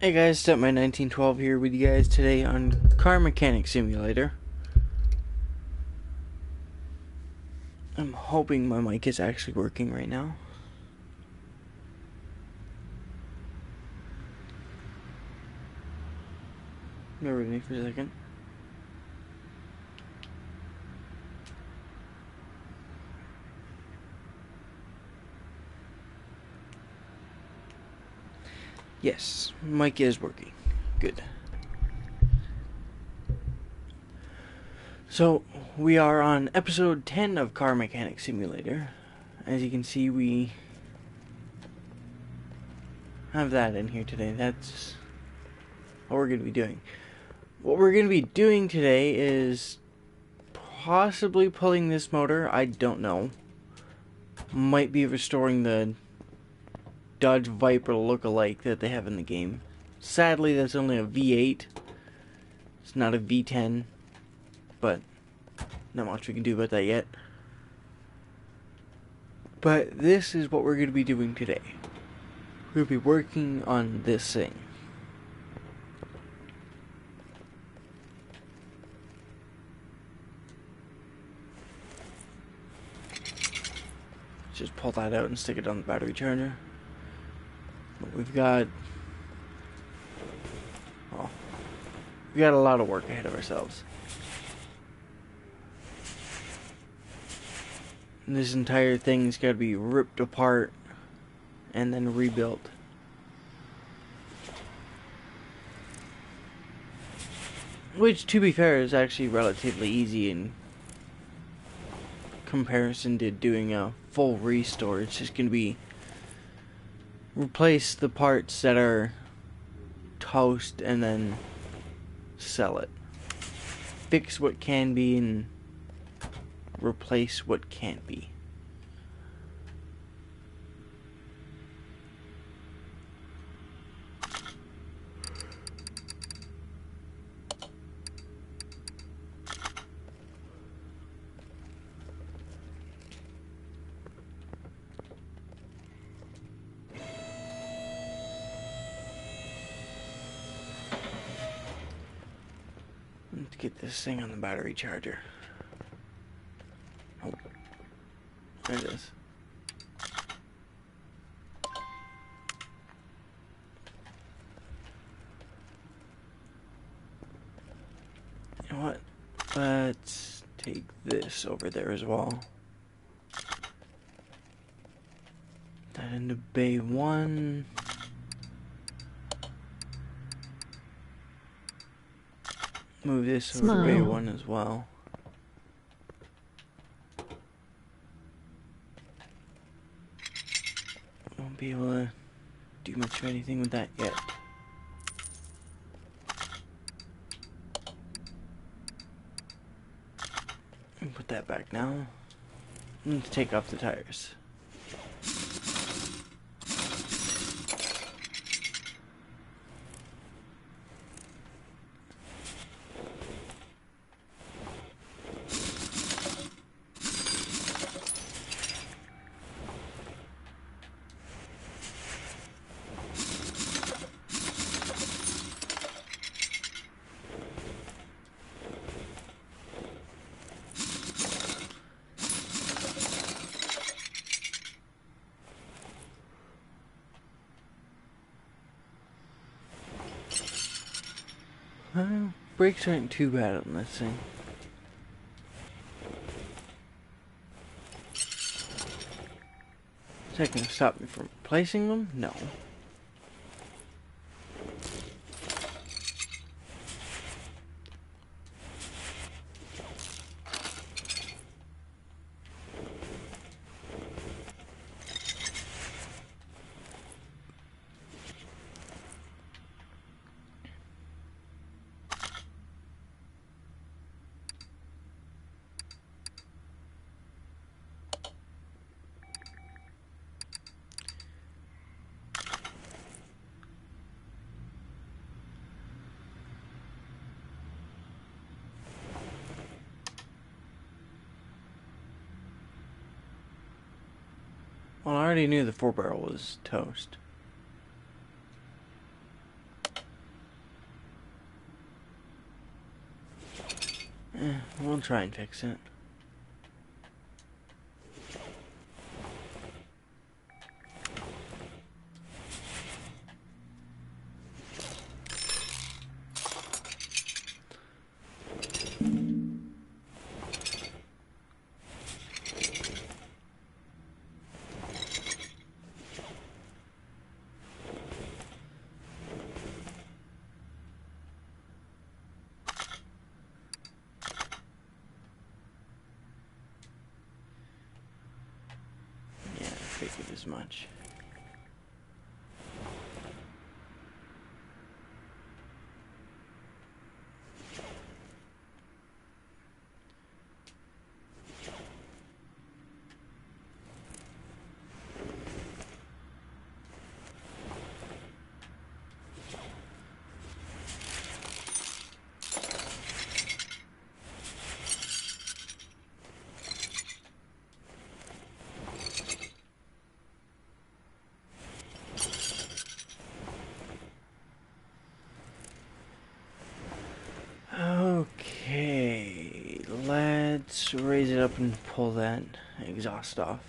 Hey guys, Stepmy 1912 here with you guys today on Car Mechanic Simulator. I'm hoping my mic is actually working right now. Bear with me for a second. Yes, mic is working. Good. So, we are on episode 10 of Car Mechanic Simulator. As you can see, we have that in here today. That's what we're going to be doing. What we're going to be doing today is possibly pulling this motor. I don't know. Might be restoring the Dodge Viper look-alike that they have in the game. Sadly, that's only a V8. It's not a V10, but not much we can do about that yet. But this is what we're going to be doing today. We'll be working on this thing. Just pull that out and stick it on the battery charger. But we've got a lot of work ahead of ourselves. And this entire thing's got to be ripped apart and then rebuilt. Which, to be fair, is actually relatively easy in comparison to doing a full restore. It's just going to be replace the parts that are toast and then sell it. Fix what can be and replace what can't be. Let's get this thing on the battery charger. Oh, there it is. You know what? Let's take this over there as well. That into bay 1. Move this over to bay 1 as well. Won't be able to do much of anything with that yet. Put that back now. Let's take off the tires. Brakes aren't too bad on this thing. Is that going to stop me from replacing them? No. Well, I already knew the 4-barrel was toast. We'll try and fix it. Figured as much. Okay, let's raise it up and pull that exhaust off.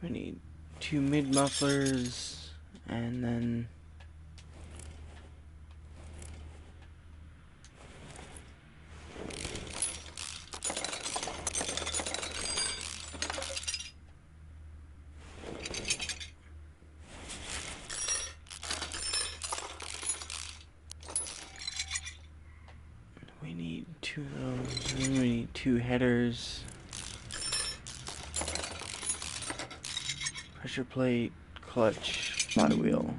We need 2 mid mufflers and then we need 2 of those, and we need 2 headers, pressure plate, clutch, flywheel.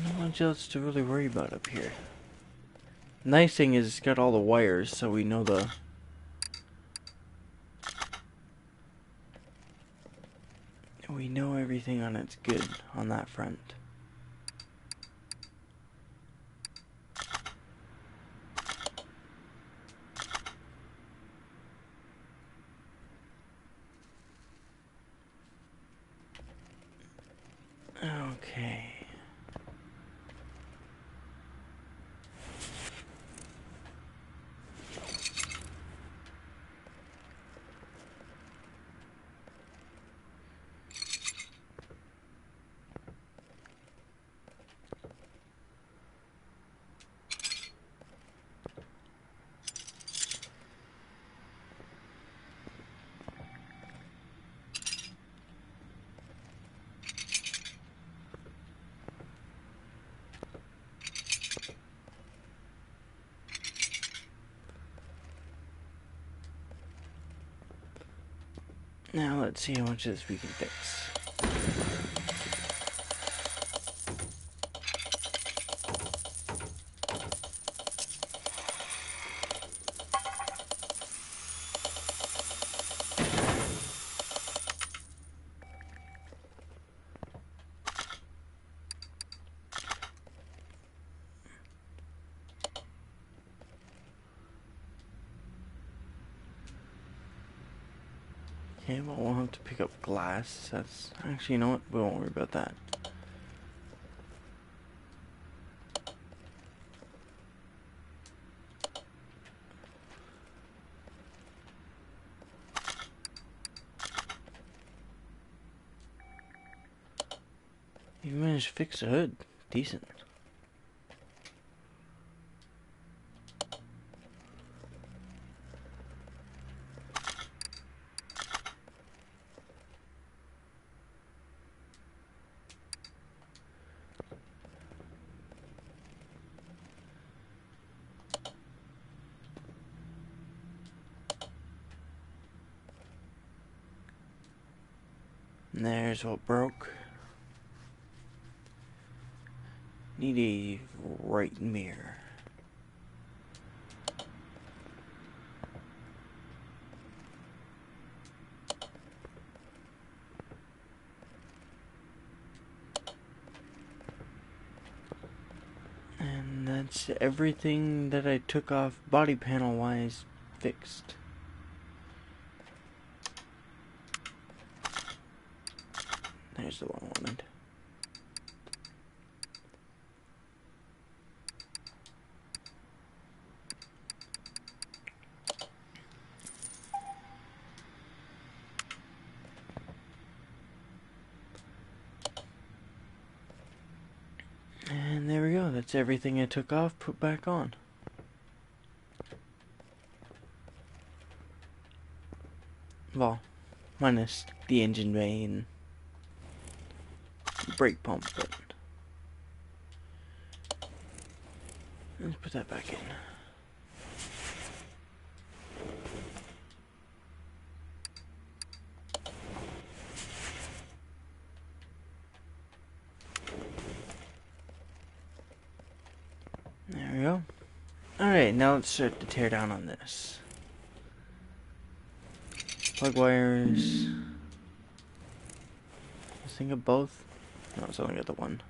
Not much else to really worry about up here. Nice thing is it's got all the wires, so we know everything on it's good on that front. Okay. Now let's see how much of this we can fix. Okay, well, we'll have to pick up glass. That's actually, you know what? We won't worry about that. You managed to fix the hood. Decent. And there's what broke. Need a right mirror. And that's everything that I took off body panel wise fixed. There's the one I wanted. And there we go. That's everything I took off, put back on. Well, minus the engine bay and brake pump, but let's put that back in. There we go. Alright, now let's start to tear down on this. Plug wires. I think of both. No, it's only got the one.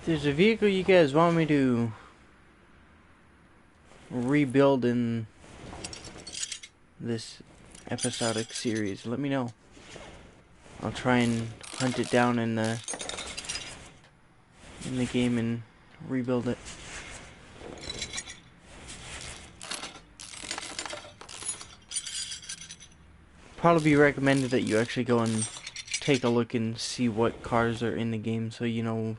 There's a vehicle you guys want me to rebuild in this episodic series, let me know. I'll try and hunt it down in the game and rebuild it. Probably be recommended that you actually go and take a look and see what cars are in the game, so you know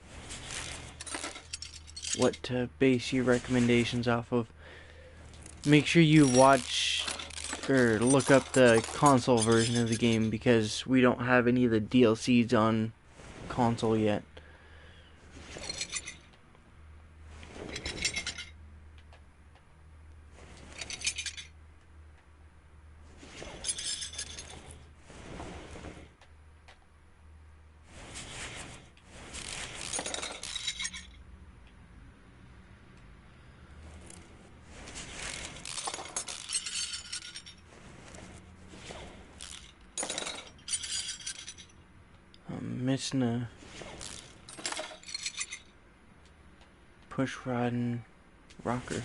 what to base your recommendations off of. Make sure you watch or look up the console version of the game, because we don't have any of the DLCs on console yet. I'm missing a push rod and rocker.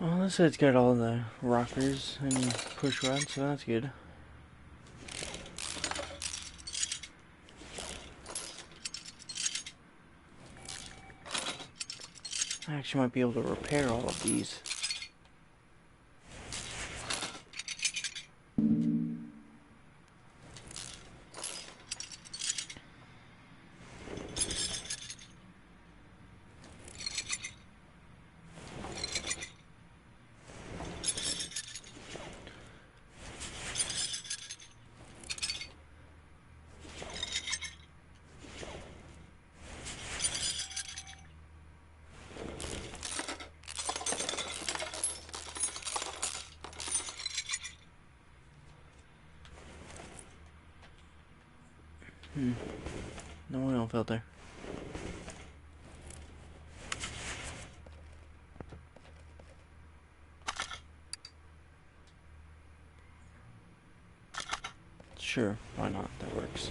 Well, this side's got all the rockers and push rods, so that's good. I actually might be able to repair all of these. No oil filter. Sure, why not? That works.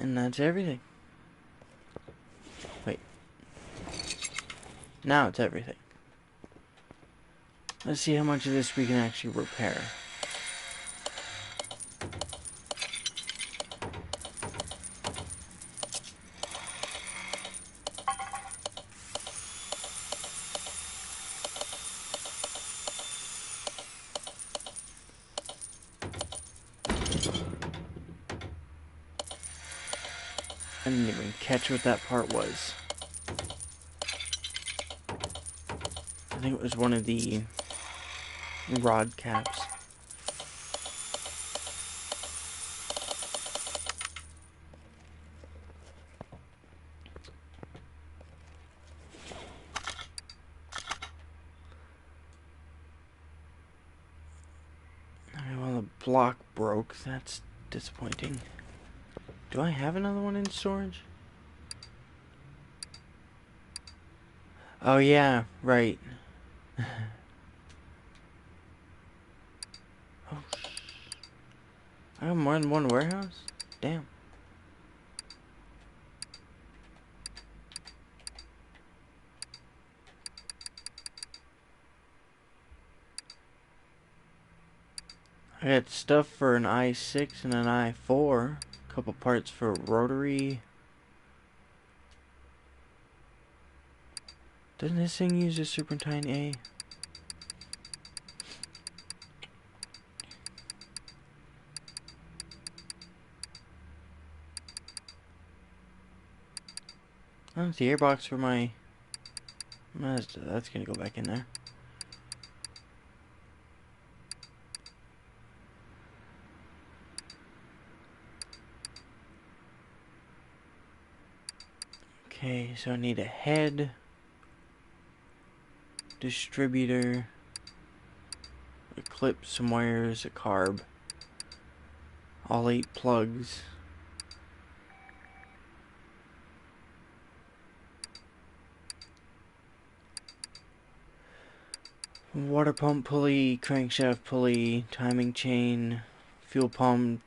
And that's everything. Wait. Now it's everything. Let's see how much of this we can actually repair. I didn't even catch what that part was. I think it was one of the rod caps. Okay, well, the block broke. That's disappointing. Do I have another one in storage? Oh yeah, right. Oh, I have more than one warehouse? Damn. I got stuff for an i6 and an i4. A couple parts for rotary. Doesn't this thing use a serpentine A? Oh, it's the airbox for my Mazda. That's gonna go back in there. Okay, so I need a head, distributor, a clip, some wires, a carb, all 8 plugs. Water pump pulley, crankshaft pulley, timing chain, fuel pump,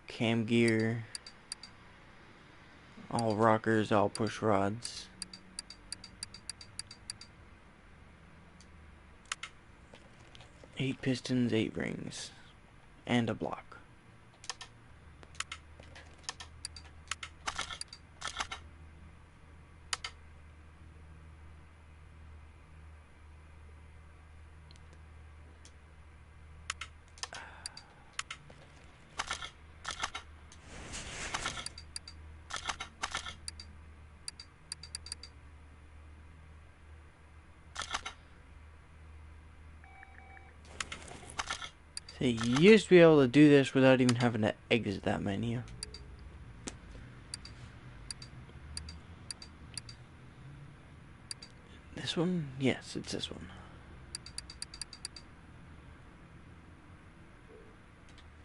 cam gear, all rockers, all push rods. Eight pistons, 8 rings, and a block. So you used to be able to do this without even having to exit that menu. This one? Yes, it's this one.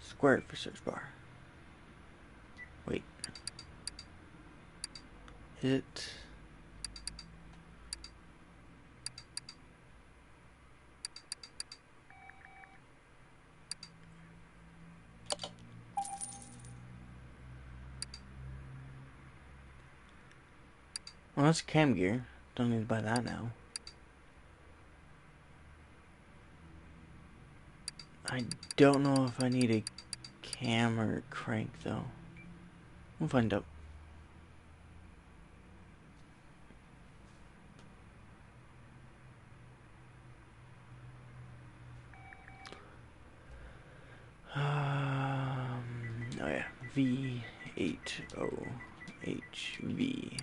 Squared for search bar. Wait. Is it? Well, that's cam gear. Don't need to buy that now. I don't know if I need a cam or crank though. We'll find out. Oh yeah, V80HV.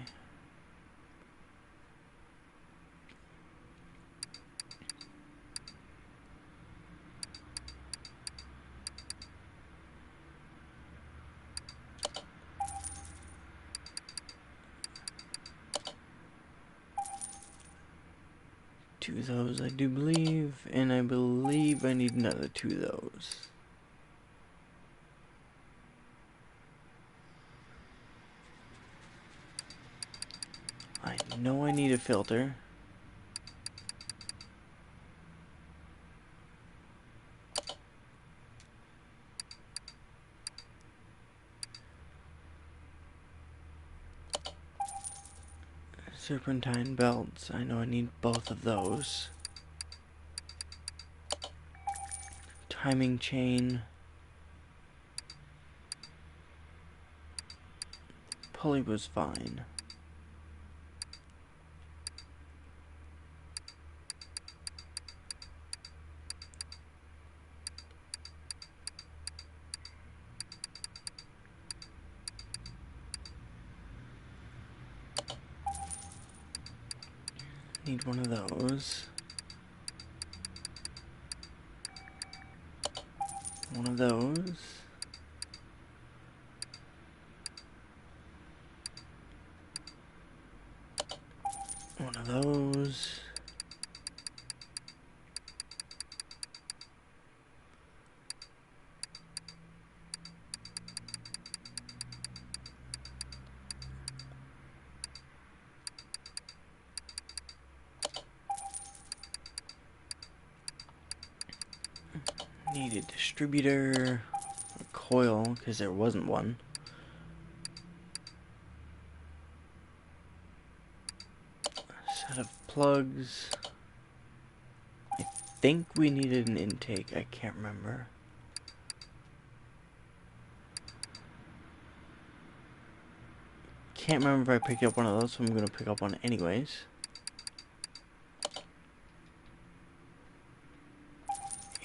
Two of those, I do believe, and I believe I need another two of those. I know I need a filter. Serpentine belts, I know I need both of those. Timing chain. Pulley was fine. Need one of those. One of those. One of those. Need a distributor, a coil, because there wasn't one. A set of plugs. I think we needed an intake, I can't remember. Can't remember if I picked up one of those, so I'm going to pick up one anyways.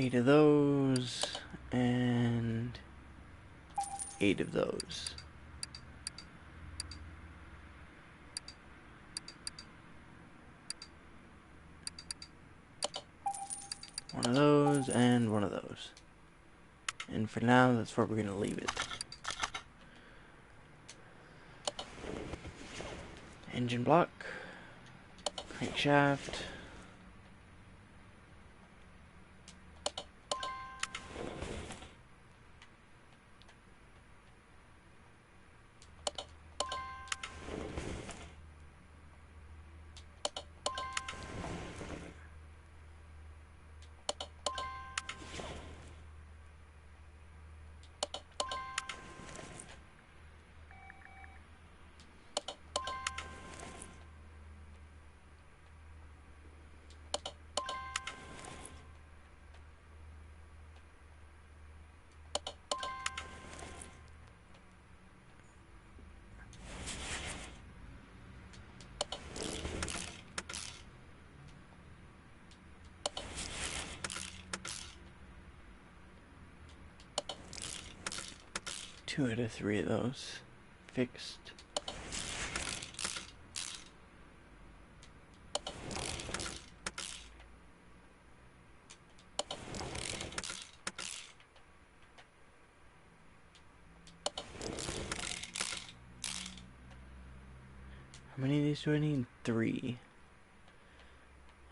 Eight of those, and 8 of those. One of those, and one of those. And for now, that's where we're going to leave it. Engine block, crankshaft. Two out of 3 of those fixed. How many of these do I need? 3.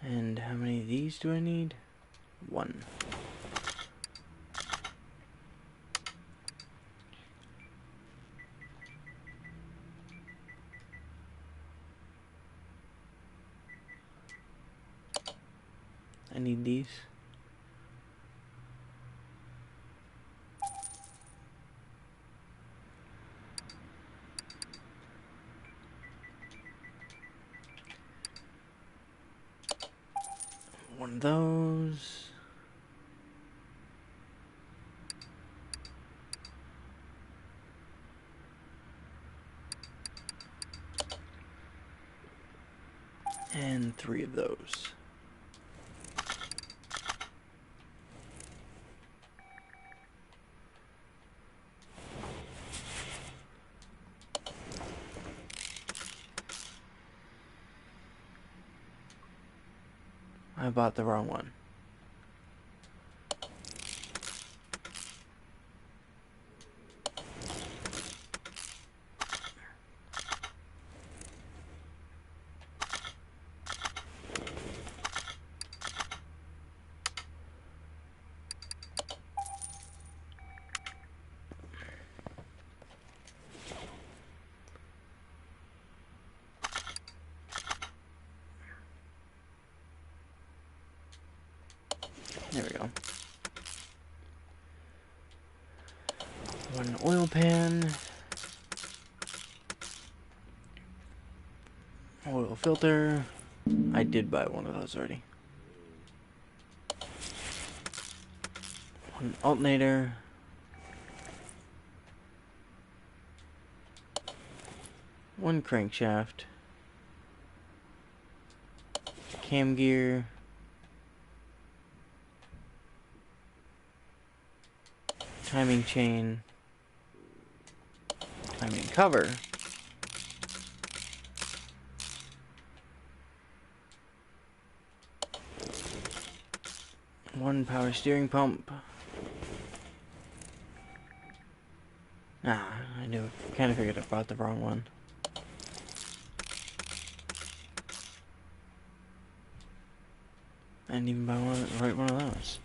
And how many of these do I need? 1. I need these. One of those. And 3 of those. I bought the wrong one. There we go. One oil pan. Oil filter. I did buy one of those already. One alternator. One crankshaft. Cam gear. Timing chain. Timing cover. One power steering pump. I knew. Kind of figured I bought the wrong one. I didn't even buy one of those.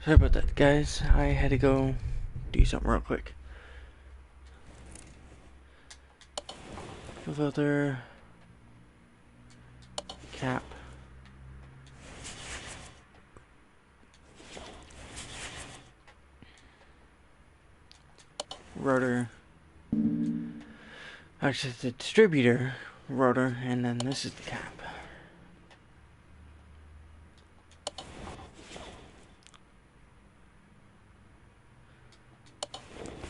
Sorry about that, guys. I had to go do something real quick. Fuel filter. Cap. Rotor. Actually, it's the distributor rotor, and then this is the cap.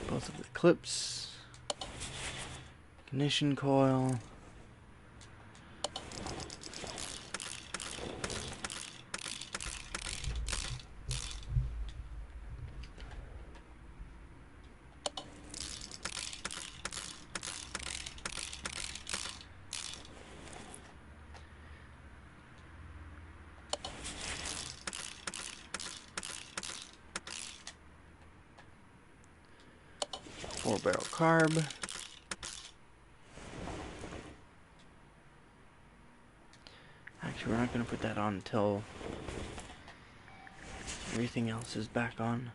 Both of the clips, ignition coil, 4-barrel carb. Actually, we're not going to put that on until everything else is back on.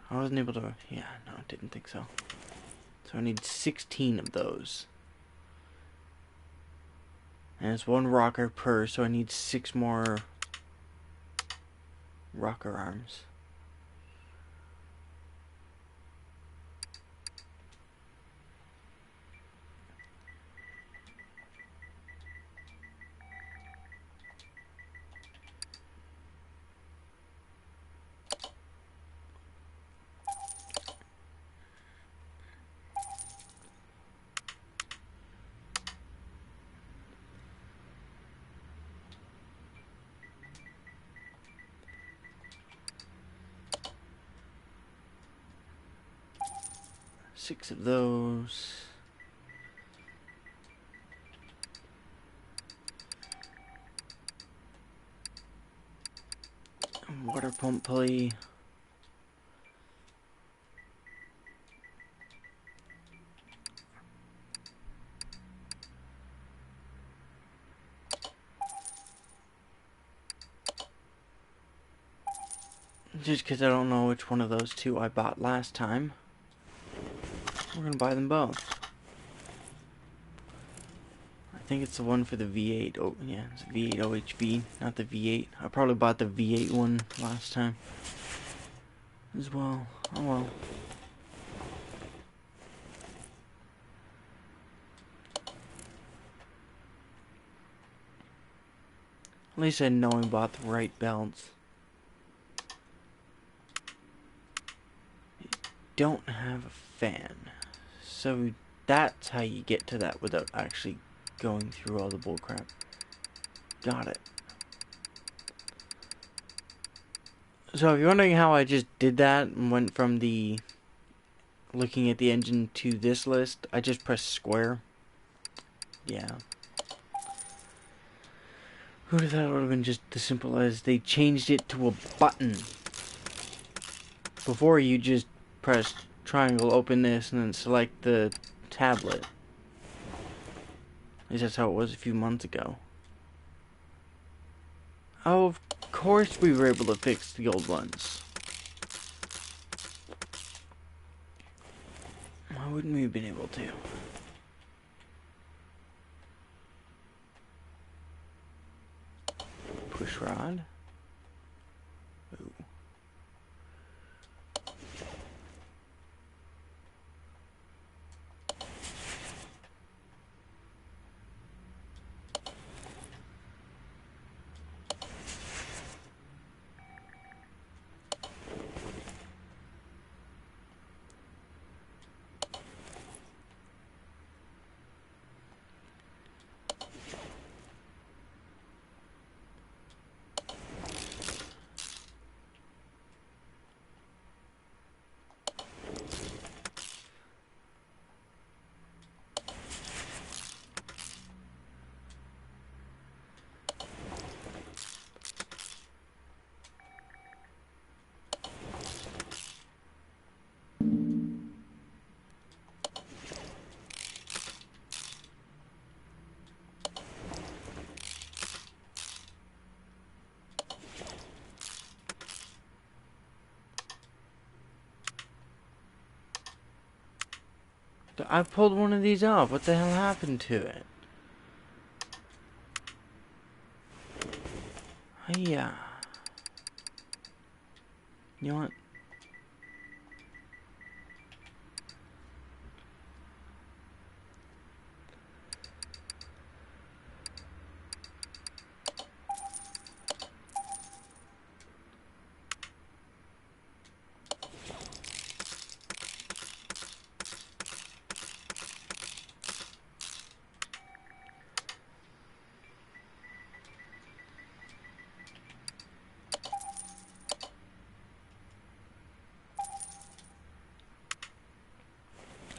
I wasn't able to... Yeah, no, I didn't think so. So I need 16 of those. And it's 1 rocker per, so I need 6 more rocker arms. Six of those. Water pump pulley. Just because I don't know which one of those two I bought last time, we're going to buy them both. I think it's the one for the V8. Oh, yeah, it's a V8 OHV, not the V8. I probably bought the V8 one last time as well. Oh well. At least I know I bought the right belts. Don't have a fan, so that's how you get to that without actually going through all the bullcrap. Got it. So if you're wondering how I just did that and went from the looking at the engine to this list, I just pressed square. Yeah. Who'd have thought it would have been just as simple as they changed it to a button. Before you just press triangle, open this, and then select the tablet. At least that's how it was a few months ago. Oh, of course we were able to fix the old ones. Why wouldn't we have been able to? Push rod. Ooh. I pulled one of these off. What the hell happened to it? Yeah. You know what?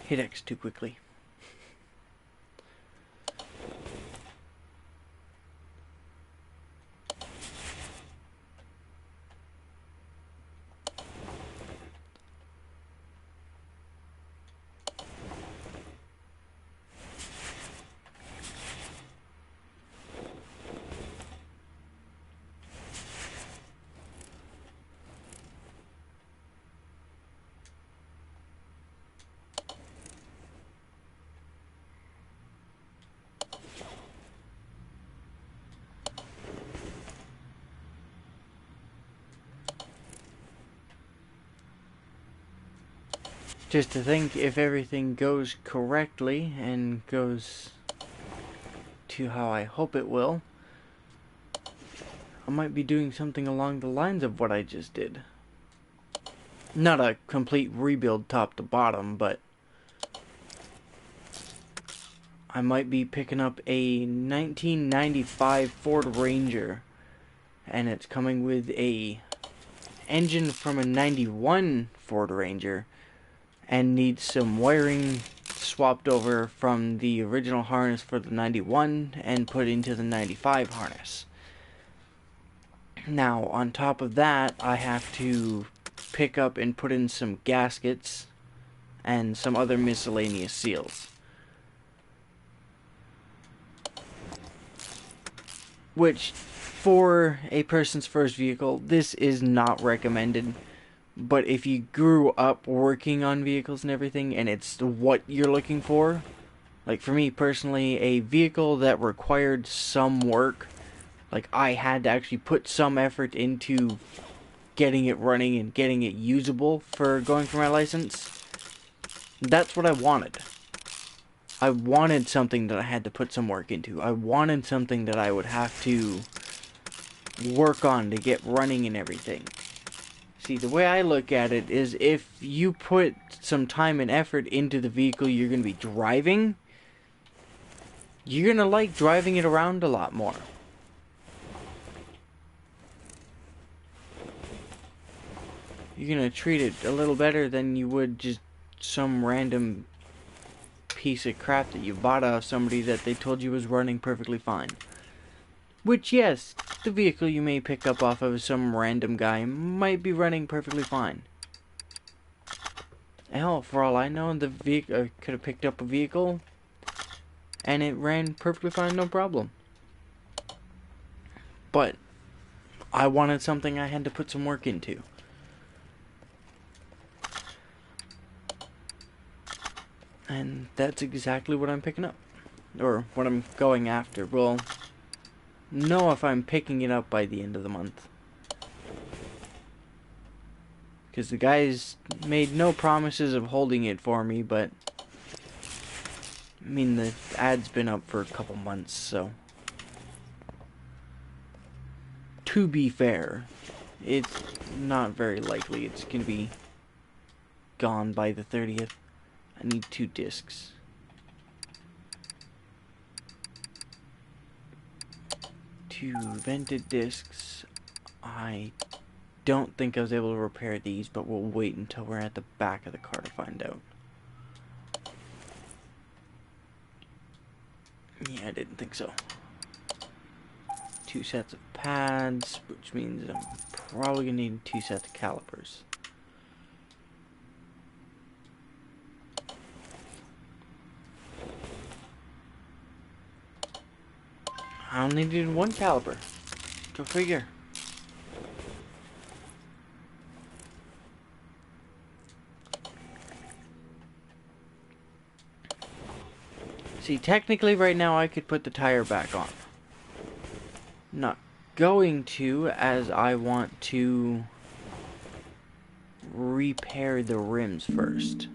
Hit X too quickly. just to think, if everything goes correctly and goes to how I hope it will, I might be doing something along the lines of what I just did. Not a complete rebuild top to bottom, but I might be picking up a 1995 Ford Ranger, and it's coming with a engine from a 91 Ford Ranger, and needs some wiring swapped over from the original harness for the 91 and put into the 95 harness. Now, on top of that, I have to pick up and put in some gaskets and some other miscellaneous seals. Which, for a person's first vehicle, this is not recommended. But if you grew up working on vehicles and everything, and it's what you're looking for, like for me personally, a vehicle that required some work, like I had to actually put some effort into getting it running and getting it usable for going for my license, that's what I wanted. I wanted something that I had to put some work into. I wanted something that I would have to work on to get running and everything. See, the way I look at it is, if you put some time and effort into the vehicle you're going to be driving, you're going to like driving it around a lot more. You're going to treat it a little better than you would just some random piece of crap that you bought off somebody that they told you was running perfectly fine. Which, yes, the vehicle you may pick up off of some random guy might be running perfectly fine. Hell, for all I know, the vehicle could have picked up a vehicle and it ran perfectly fine, no problem. But I wanted something I had to put some work into. And that's exactly what I'm picking up. Or what I'm going after. Well, know if I'm picking it up by the end of the month. Because the guys made no promises of holding it for me, but I mean, the ad's been up for a couple months, so to be fair, it's not very likely it's going to be gone by the 30th. I need 2 discs. 2 vented discs. I don't think I was able to repair these, but we'll wait until we're at the back of the car to find out. Yeah, I didn't think so. 2 sets of pads, which means I'm probably gonna need 2 sets of calipers. I only needed 1 caliper. Go figure. See, technically right now I could put the tire back on. Not going to, as I want to repair the rims first.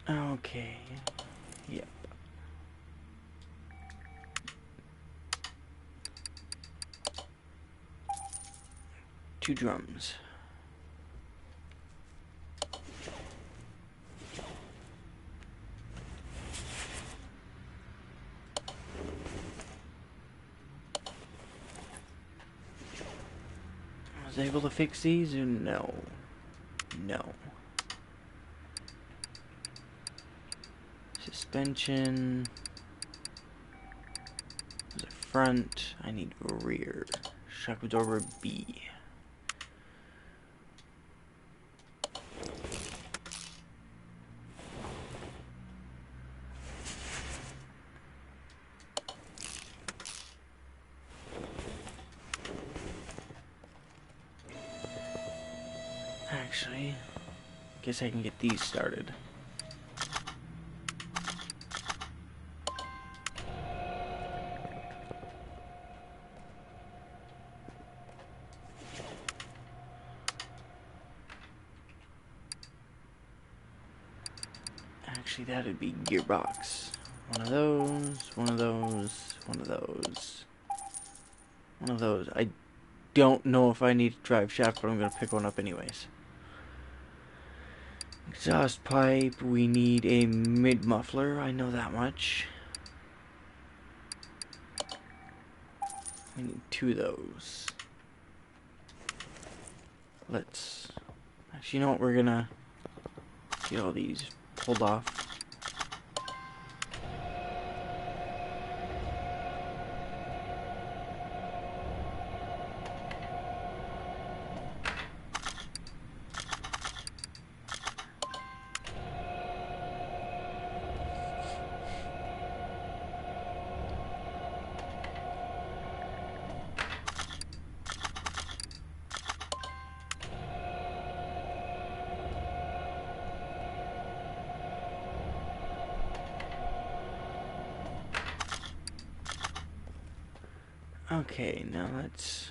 Okay. Yep. Two drums. Was I able to fix these or no? No. Suspension. There's a front. I need a rear. Shock absorber B. Actually, guess I can get these started. Actually, that'd be gearbox. One of those, one of those, one of those. One of those. I don't know if I need to drive shaft, but I'm going to pick one up anyways. Exhaust pipe. We need a mid muffler. I know that much. We need 2 of those. Let's... Actually, you know what? We're going to get all these pulled off. Okay, now let's...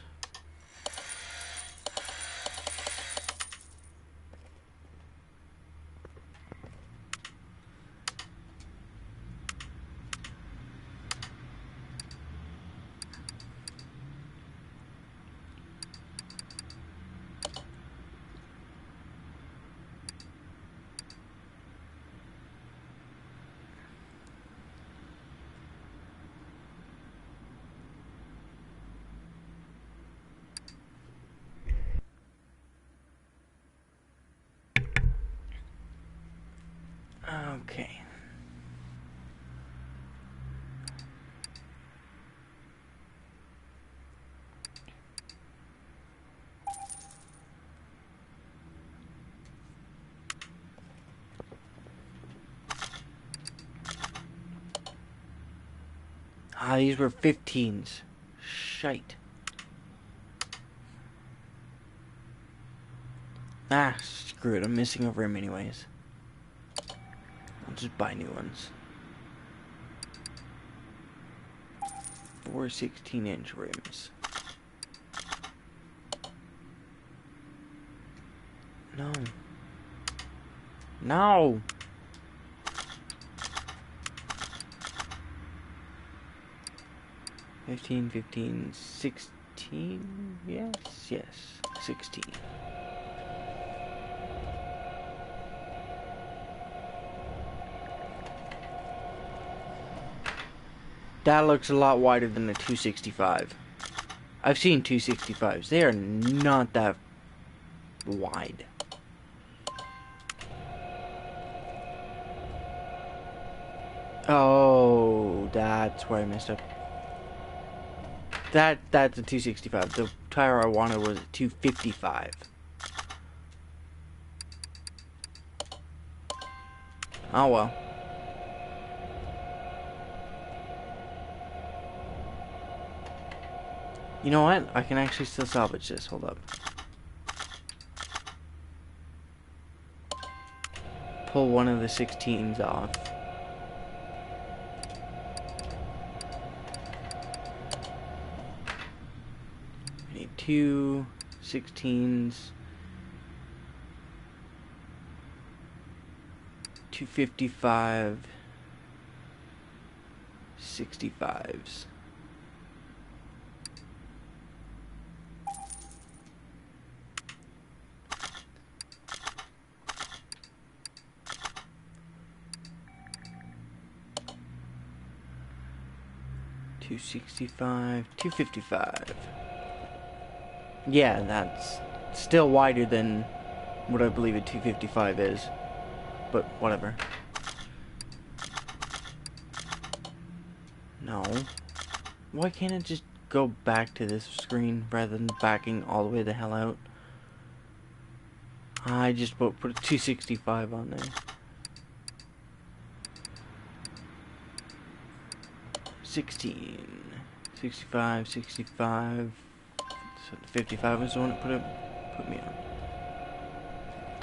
Okay. Ah, these were 15s. Shite. Ah, screw it. I'm missing a rim anyways. I'll just buy new ones. 4 16-inch rims. No. No! $15, $15, $16? Yes, 16. That looks a lot wider than the 265. I've seen 265s. They are not that wide. Oh, that's where I messed up. That's a 265. The tire I wanted was a 255. Oh well. You know what? I can actually still salvage this. Hold up. Pull one of the 16s off. I need 2 16s. 255. 65s. $265, $255. Yeah, that's still wider than what I believe a 255 is, but whatever. No. Why can't it just go back to this screen rather than backing all the way the hell out? I just put a 265 on there. 16, 65, 65. So the 55 was the one that put me on.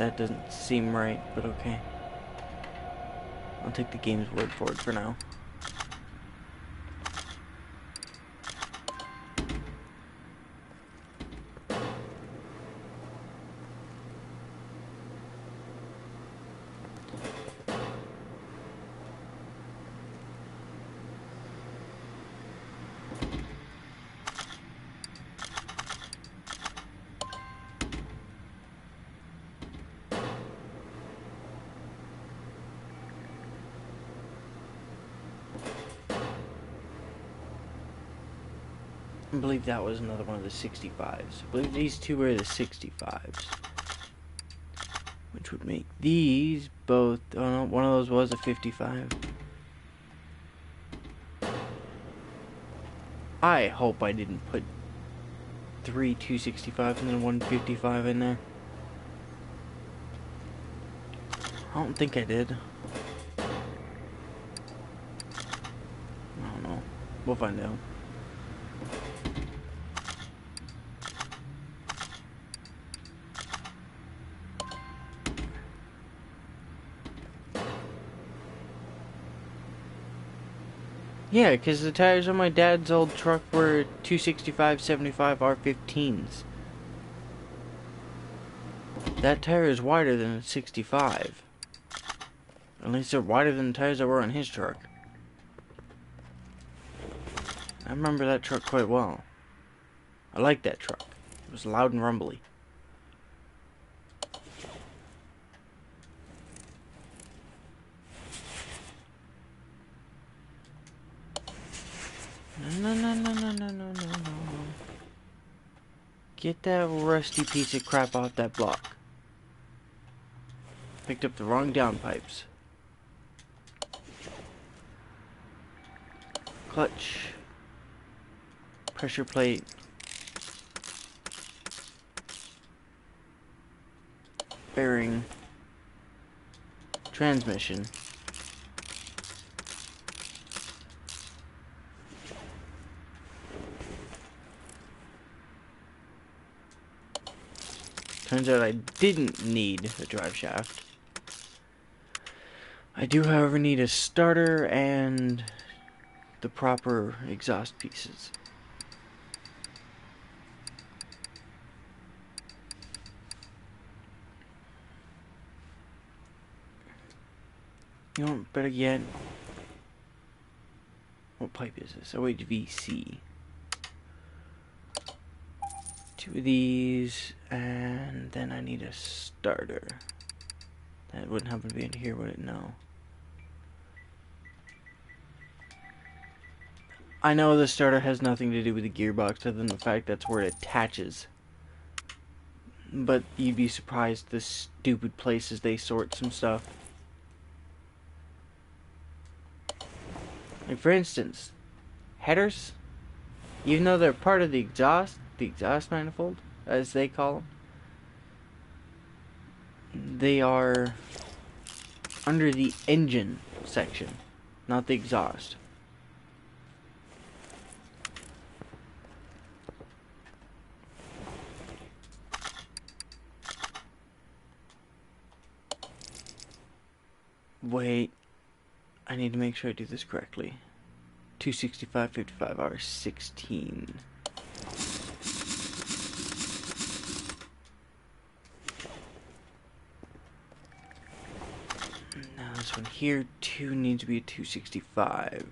That doesn't seem right, but okay. I'll take the game's word for it for now. I believe that was another one of the 65s. I believe these two were the 65s. Which would make these both... Oh no, one of those was a 55. I hope I didn't put 3 265s and then 155 in there. I don't think I did. I don't know. We'll find out. Yeah, because the tires on my dad's old truck were 265/75 R15s. That tire is wider than a 65. At least they're wider than the tires that were on his truck. I remember that truck quite well. I liked that truck. It was loud and rumbly. No. Get that rusty piece of crap off that block. Picked up the wrong downpipes. Clutch. Pressure plate. Bearing. Transmission. Turns out I didn't need a drive shaft. I do, however, need a starter and the proper exhaust pieces. You know, better yet, what pipe is this? OHVC. 2 of these, and then I need a starter. That wouldn't happen to be in here, would it? No. I know the starter has nothing to do with the gearbox other than the fact that's where it attaches. But you'd be surprised the stupid places they sort some stuff. Like, for instance, headers, even though they're part of the exhaust manifold, as they call them, they are under the engine section, not the exhaust. Wait, I need to make sure I do this correctly. 265/55 R16. Now this one here, 2 needs to be a 265.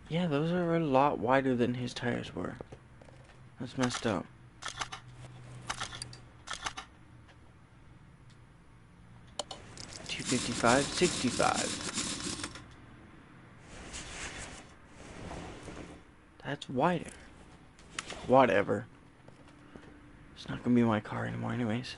Yeah, those are a lot wider than his tires were. That's messed up. 255/65. That's wider. Whatever. It's not gonna be my car anymore anyways.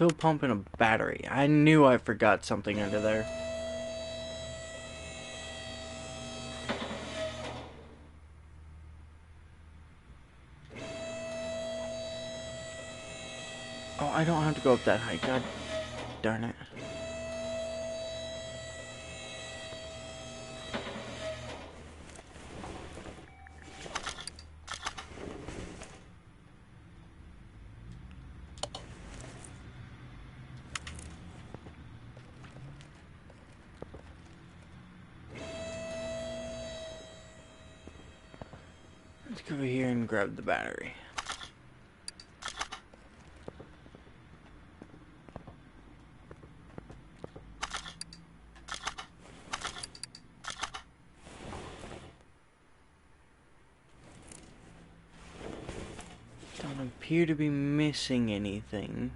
Fill pump and a battery. I knew I forgot something under there. Oh, I don't have to go up that high. God darn it. Let's go over here and grab the battery. Don't appear to be missing anything.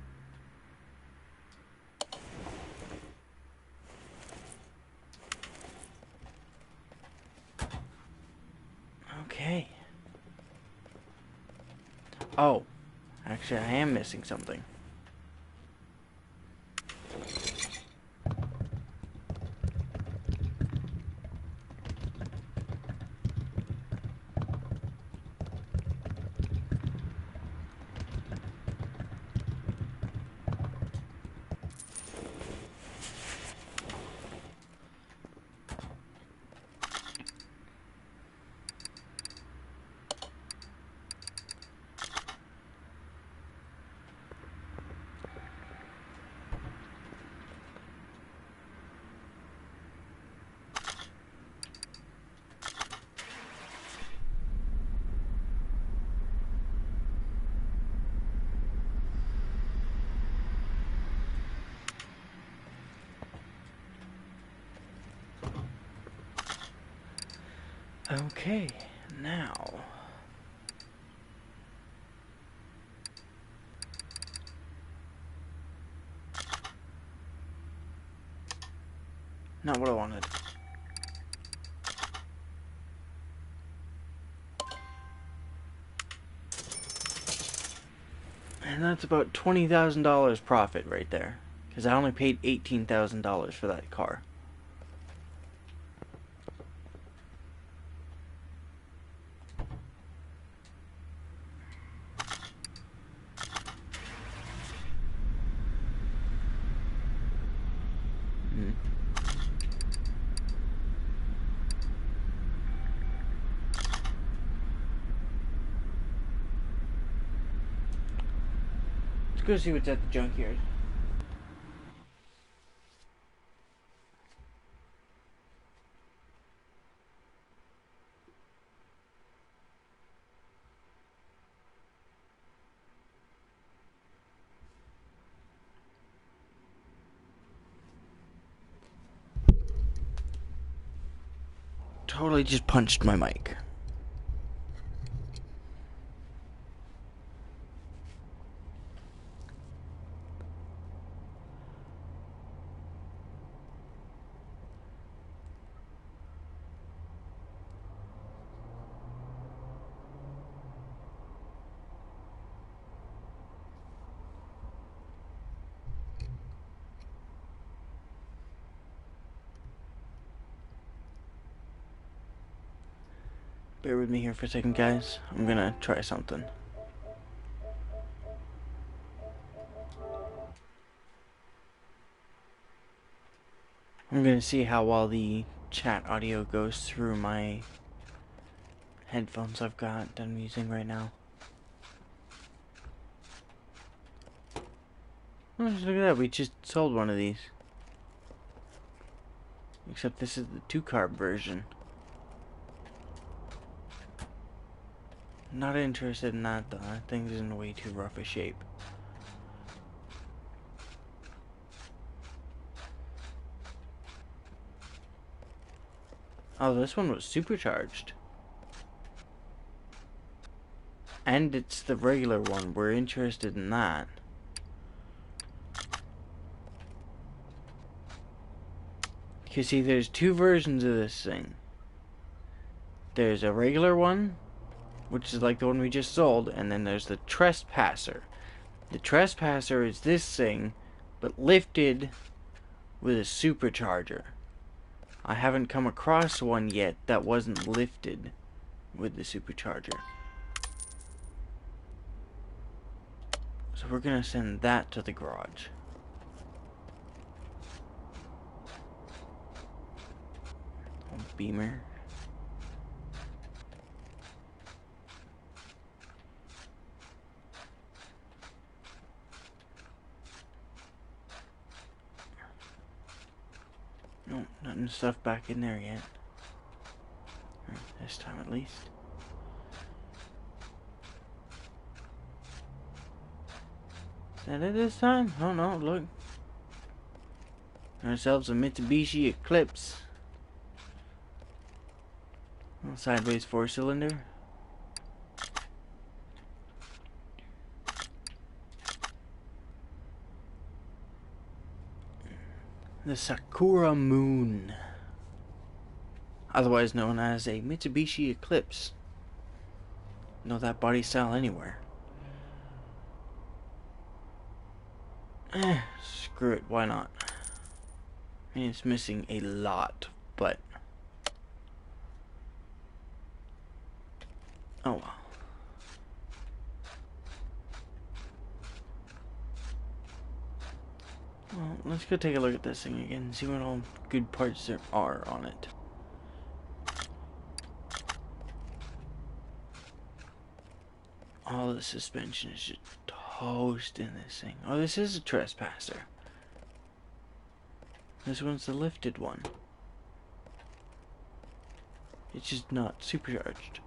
Okay. Oh, actually I am missing something. Okay, now. Not what I wanted. And that's about $20,000 profit right there. Because I only paid $18,000 for that car. Let's go see what's at the junkyard. Totally just punched my mic. Bear with me here for a second, guys. I'm gonna try something. I'm gonna see how well the chat audio goes through my headphones I've got that I'm using right now. Oh, just look at that, we just sold one of these. Except this is the 2-carb version. Not interested in that though. That thing's in way too rough a shape. Oh, this one was supercharged. And it's the regular one. We're interested in that. You see, there's 2 versions of this thing. There's a regular one, which is like the one we just sold, and then there's the Trespasser. The Trespasser is this thing, but lifted with a supercharger. I haven't come across one yet that wasn't lifted with the supercharger. So we're gonna send that to the garage. Oh, Beamer. No, nothing stuff back in there yet. This time at least. Is that it this time? Oh no, look. Ourselves a Mitsubishi Eclipse. Sideways 4-cylinder. The Sakura Moon, otherwise known as a Mitsubishi Eclipse. Know that body style anywhere. Screw it, why not? I mean, it's missing a lot, but oh well. Well, let's go take a look at this thing again and see what all good parts there are on it. All the suspension is just toast in this thing. Oh, this is a Trespasser. This one's the lifted one. It's just not supercharged.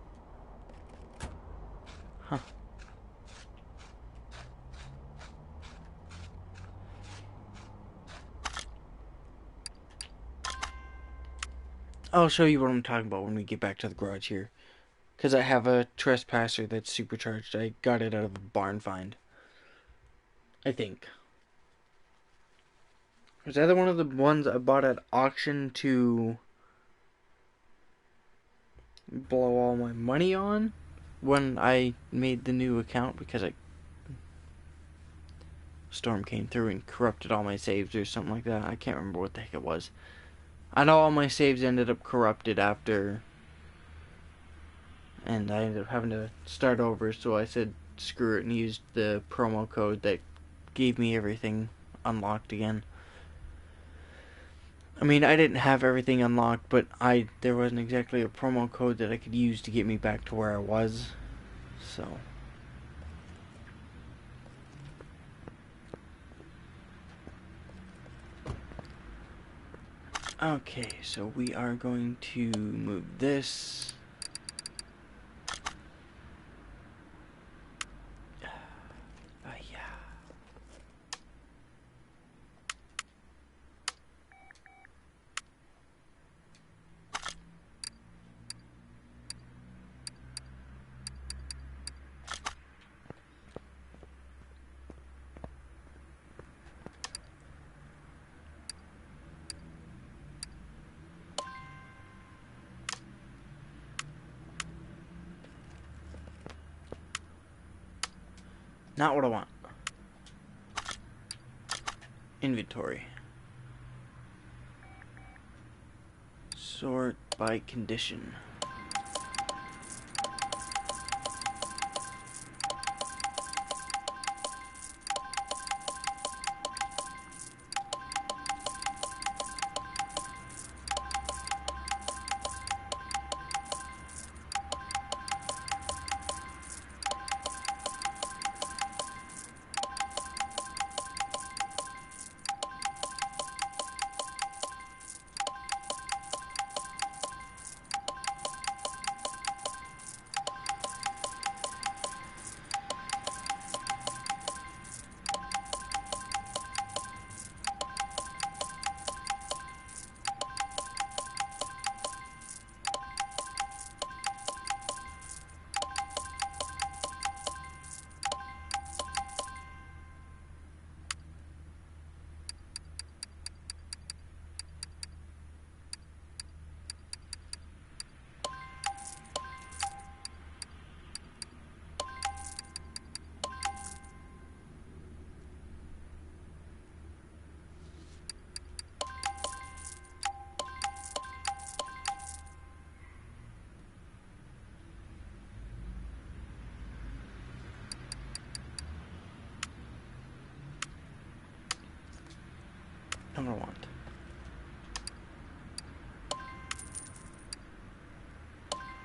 Huh. I'll show you what I'm talking about when we get back to the garage here. Because I have a Trespasser that's supercharged. I got it out of a barn find. I think. Was that one of the ones I bought at auction to blow all my money on when I made the new account? Because storm came through and corrupted all my saves or something like that. I can't remember what the heck it was. I know all my saves ended up corrupted after, and I ended up having to start over, so I said screw it and used the promo code that gave me everything unlocked again. I mean, I didn't have everything unlocked, but there wasn't exactly a promo code that I could use to get me back to where I was, so. Okay, so we are going to move this. Yeah. Not what I want. Inventory. Sort by condition.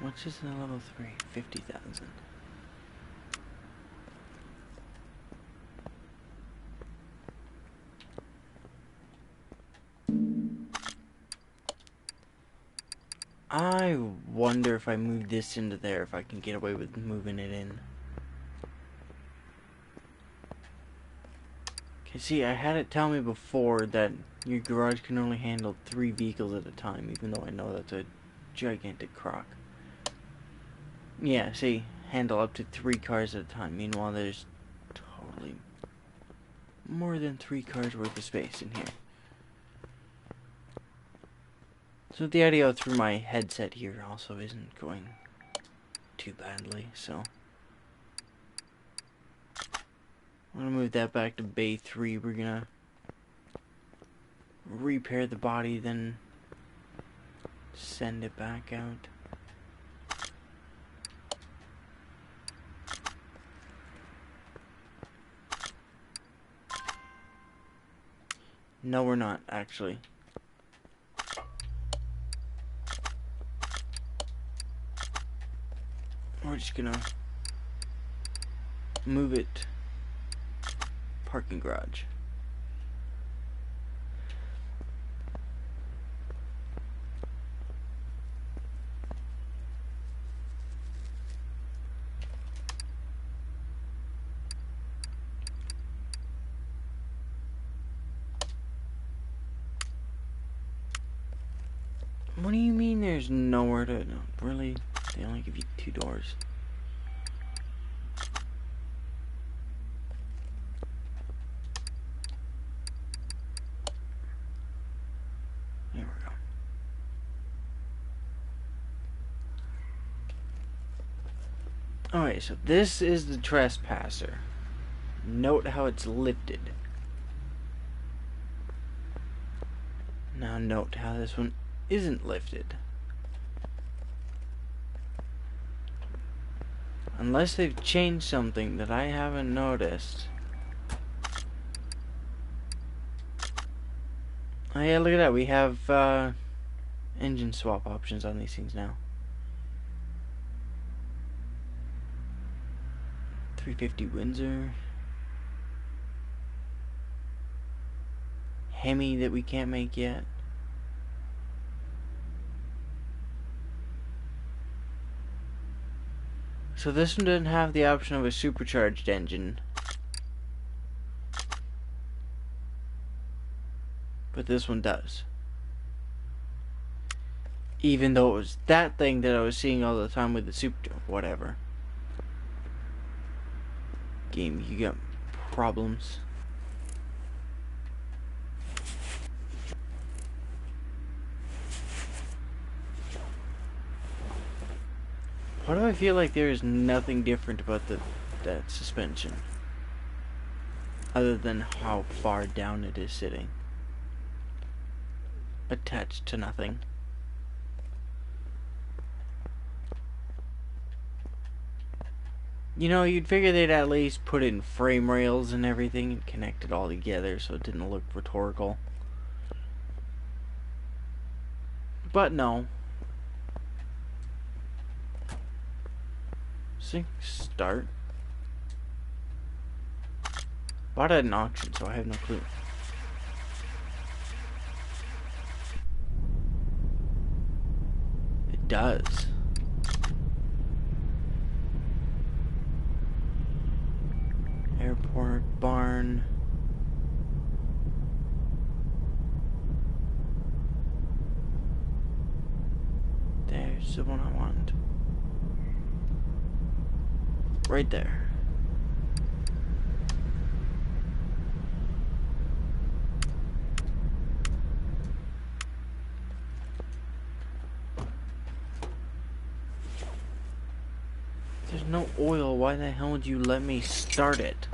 Much is the level 3? 50,000. I wonder if I move this into there, if I can get away with moving it in. Okay, see, I had it tell me before that your garage can only handle 3 vehicles at a time, even though I know that's a gigantic crock. Yeah, see, handle up to 3 cars at a time. Meanwhile, there's totally more than 3 cars worth of space in here. So the audio through my headset here also isn't going too badly, so I'm gonna move that back to Bay 3. We're gonna repair the body, then send it back out. No, we're not, actually. We're just gonna move it parking garage. What do you mean there's nowhere to... No, really? They only give you 2 doors. There we go. Alright, so this is the trespasser. Note how it's lifted. Now note how this one isn't lifted. Unless they've changed something that I haven't noticed. Oh yeah, look at that. We have engine swap options on these things now. 350 Windsor. Hemi that we can't make yet. So this one doesn't have the option of a supercharged engine. But this one does. Even though it was that thing that I was seeing all the time with the super... whatever. Game, you got problems. Why do I feel like there is nothing different about that suspension? Other than how far down it is sitting. Attached to nothing. You know, you'd figure they'd at least put in frame rails and everything and connect it all together so it didn't look rhetorical. But no. Sync start. Bought it at an auction, so I have no clue. It does. Airport, barn. There's the one I want. Right there. There's no oil. Why the hell would you let me start it?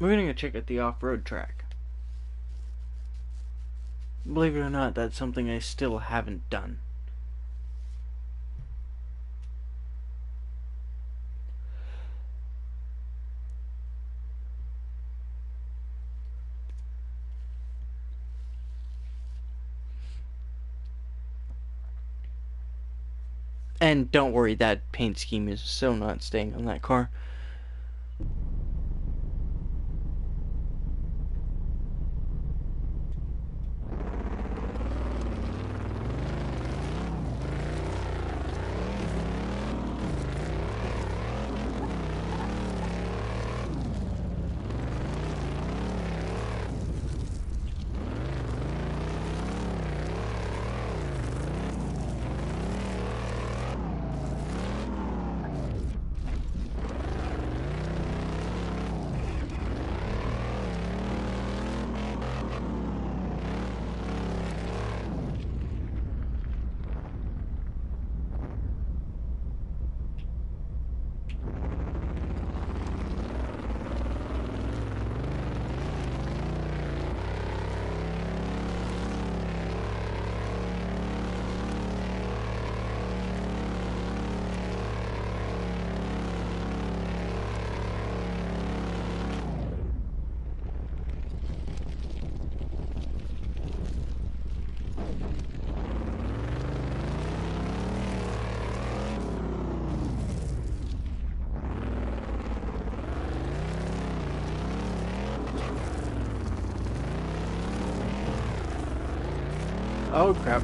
We're gonna go check out the off-road track. Believe it or not, that's something I still haven't done. And don't worry, that paint scheme is so not staying on that car. Oh crap.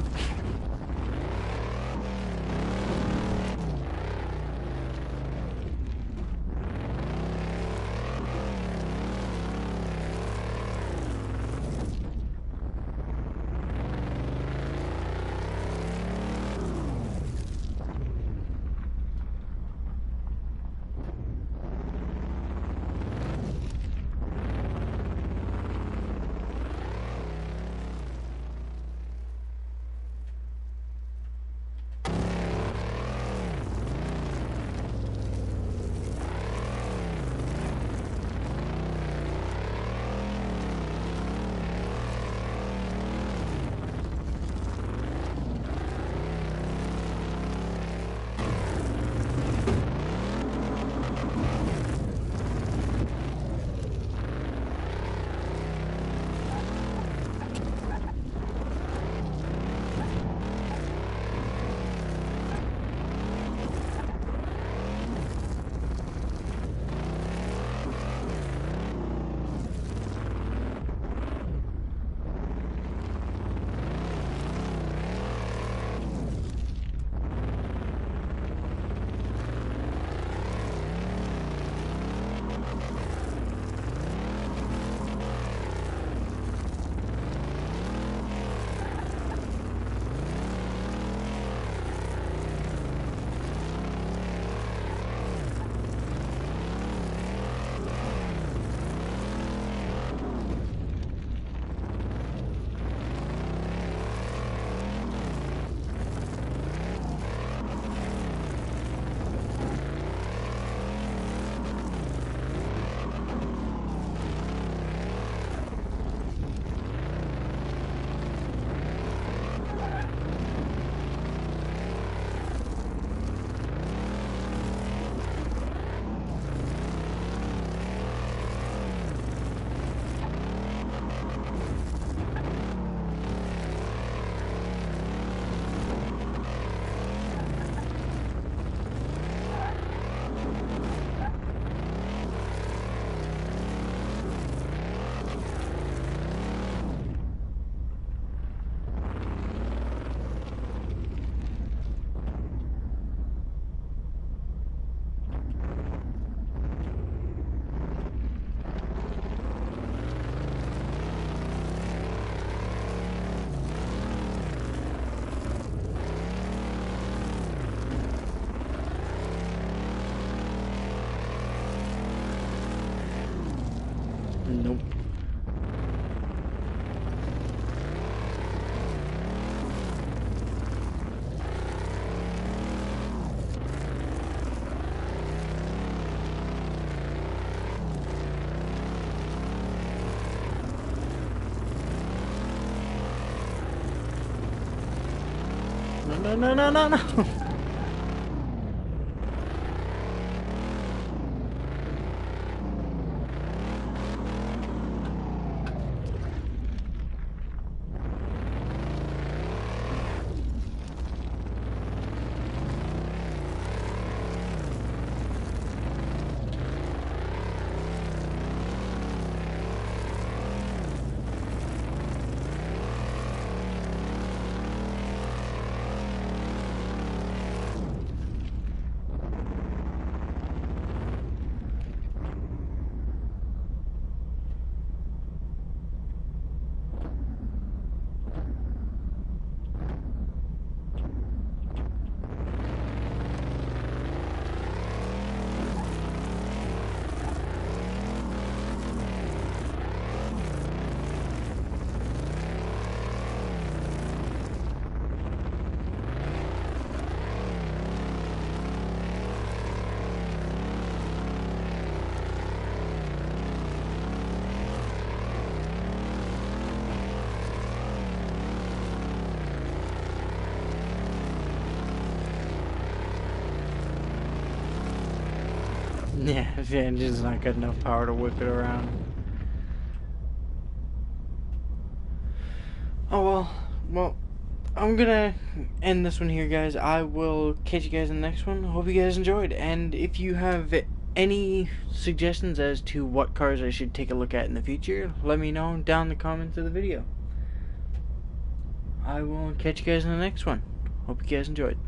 No, no, no, no, no. Yeah, the engine's not got enough power to whip it around. Oh well, I'm gonna end this one here, guys. I will catch you guys in the next one. Hope you guys enjoyed, and if you have any suggestions as to what cars I should take a look at in the future, let me know down in the comments of the video. I will catch you guys in the next one. Hope you guys enjoyed.